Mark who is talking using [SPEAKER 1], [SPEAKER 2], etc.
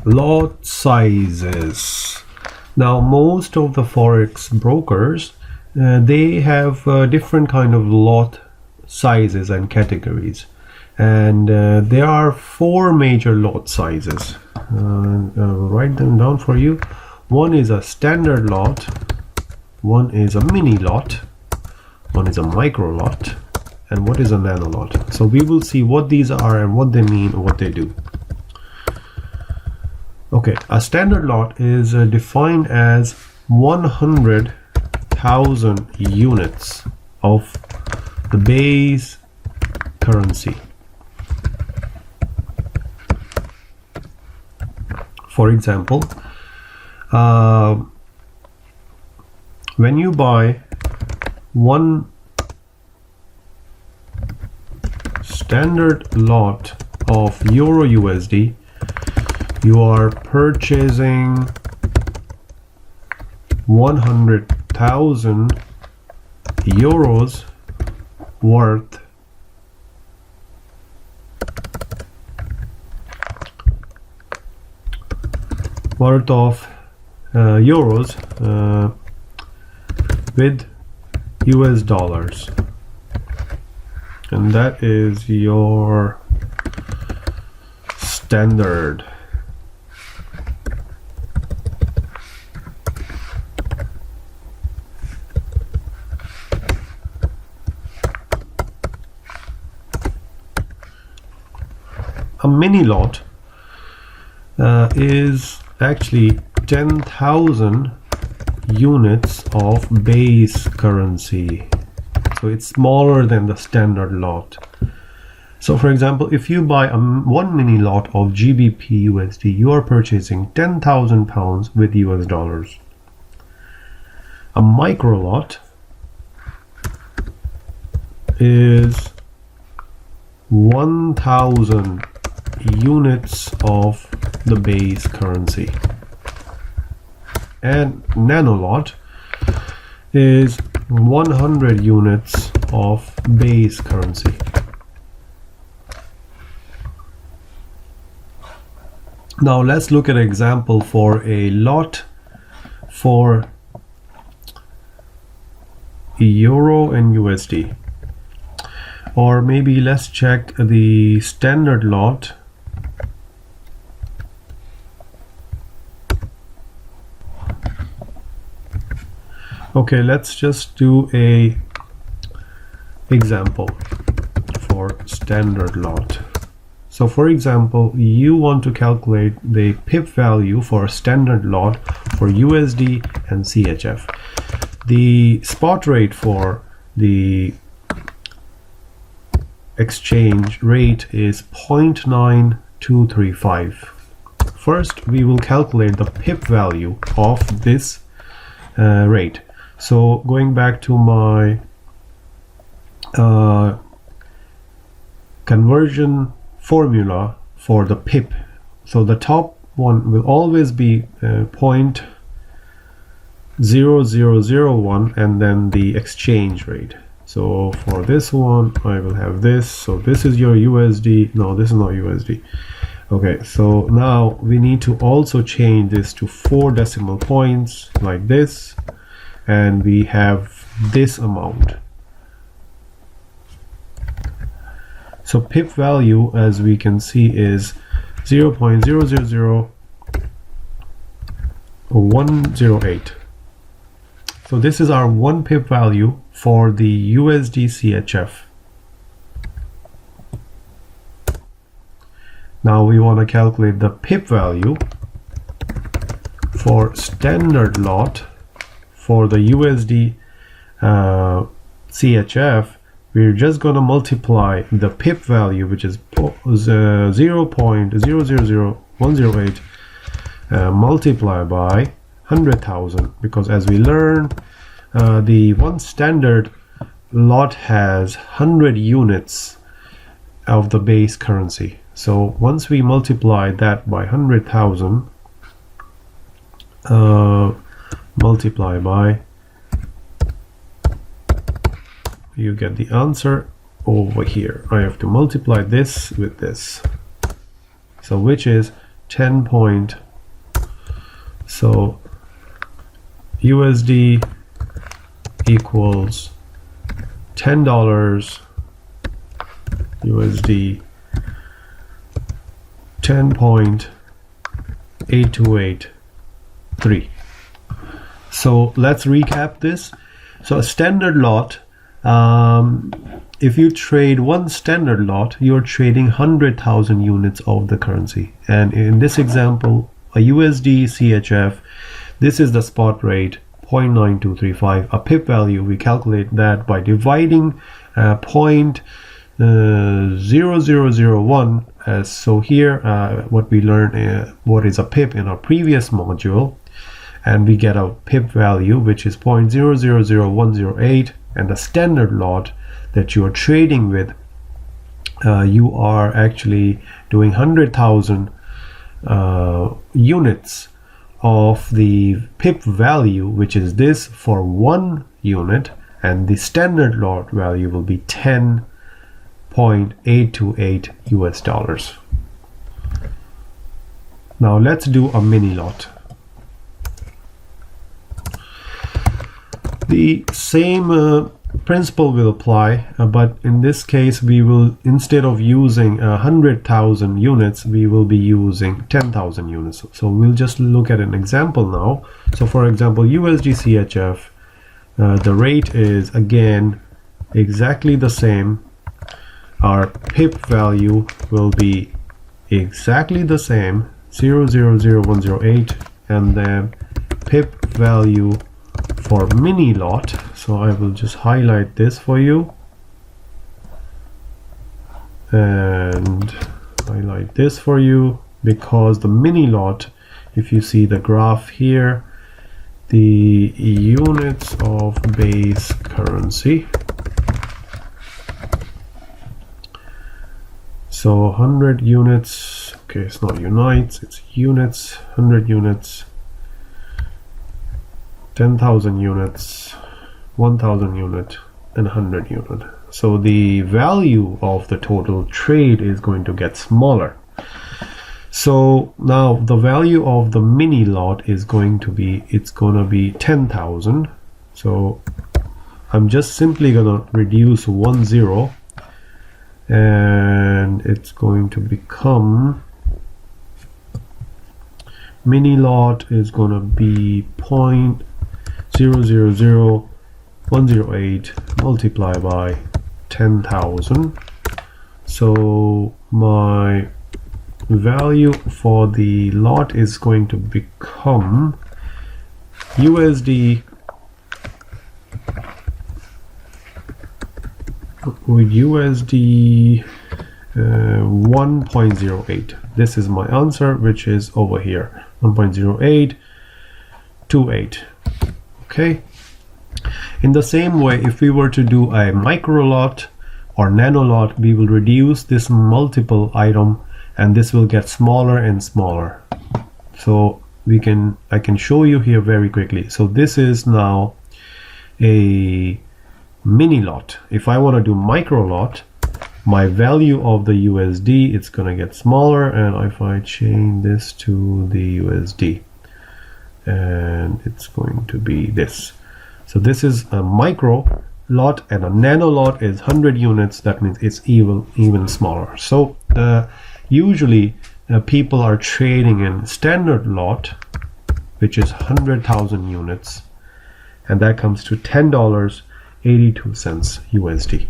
[SPEAKER 1] Lot sizes. Now most of the forex brokers they have different kind of lot sizes and categories, and there are 4 major lot sizes. I'll write them down for you. One is a standard lot, one is a mini lot, one is a micro lot, and what is a nano lot. So we will see what these are and what they mean and what they do. Okay, a standard lot is defined as 100,000 units of the base currency. For example, when you buy one standard lot of Euro USD, you are purchasing 100,000 euros worth of euros with US dollars, and that is your standard. A mini lot is actually 10,000 units of base currency, so it's smaller than the standard lot. So for example, if you buy one mini lot of GBP USD, you are purchasing 10,000 pounds with US dollars. A micro lot is 1,000 units of the base currency, and nano lot is 100 units of base currency. Now let's look at an example for a lot for Euro and USD, or maybe let's check the standard lot Okay, let's just do a example for standard lot. So for example, you want to calculate the pip value for a standard lot for USD and CHF. The spot rate for the exchange rate is 0.9235. First, we will calculate the pip value of this rate. So going back to my conversion formula for the pip, so the top one will always be 0.0001 and then the exchange rate. So for this one I will have this, so this is your USD, no, this is not USD. Okay, so now we need to also change this to 4 decimal points like this, and we have this amount. So pip value, as we can see, is 0.000108. So this is our 1 pip value for the USD CHF. Now we want to calculate the pip value for standard lot for the USD CHF. We're just going to multiply the pip value, which is 0.000108 multiply by 100,000, because as we learn, the one standard lot has 100 units of the base currency. So once we multiply that by 100,000, multiply by, you get the answer over here. I have to multiply this with this, so which is 10 point, so USD equals $10 USD 10.8283. So let's recap this. So a standard lot, if you trade one standard lot, you're trading 100,000 units of the currency. And in this example, a USD CHF, this is the spot rate 0.9235. A pip value, we calculate that by dividing 0.0001. So here what we learned what is a pip in our previous module, and we get a pip value which is 0.000108, and the standard lot that you are trading with, you are actually doing 100,000 units of the pip value, which is this for 1 unit, and the standard lot value will be 10.828 US dollars. Now let's do a mini lot. The same principle will apply, but in this case we will, instead of using 100,000 units, we will be using 10,000 units. So we'll just look at an example now. So for example, USD CHF, the rate is again exactly the same. Our pip value will be exactly the same, 0.00108, and then pip value for mini lot. So I will just highlight this for you and highlight this for you, because the mini lot, if you see the graph here, the units of base currency, so 100 units, okay, it's not unites, it's units, 100 units, 10,000 units, 1,000 unit, and 100 unit. So the value of the total trade is going to get smaller. So now the value of the mini lot is going to be, it's going to be 10,000. So I'm just simply going to reduce 1 0, and it's going to become, mini lot is going to be 0.000108 multiplied by 10,000. So my value for the lot is going to become USD with USD 1.08. This is my answer, which is over here, 1.0828. Okay. In the same way, if we were to do a micro lot or nano lot, we will reduce this multiple item, and this will get smaller and smaller. So I can show you here very quickly. So this is now a mini lot. If I want to do micro lot, my value of the USD, it's going to get smaller, and if I change this to the USD, and it's going to be this. So this is a micro lot, and a nano lot is 100 units. That means it's even smaller. So usually people are trading in standard lot, which is 100,000 units, and that comes to $10.82 USD.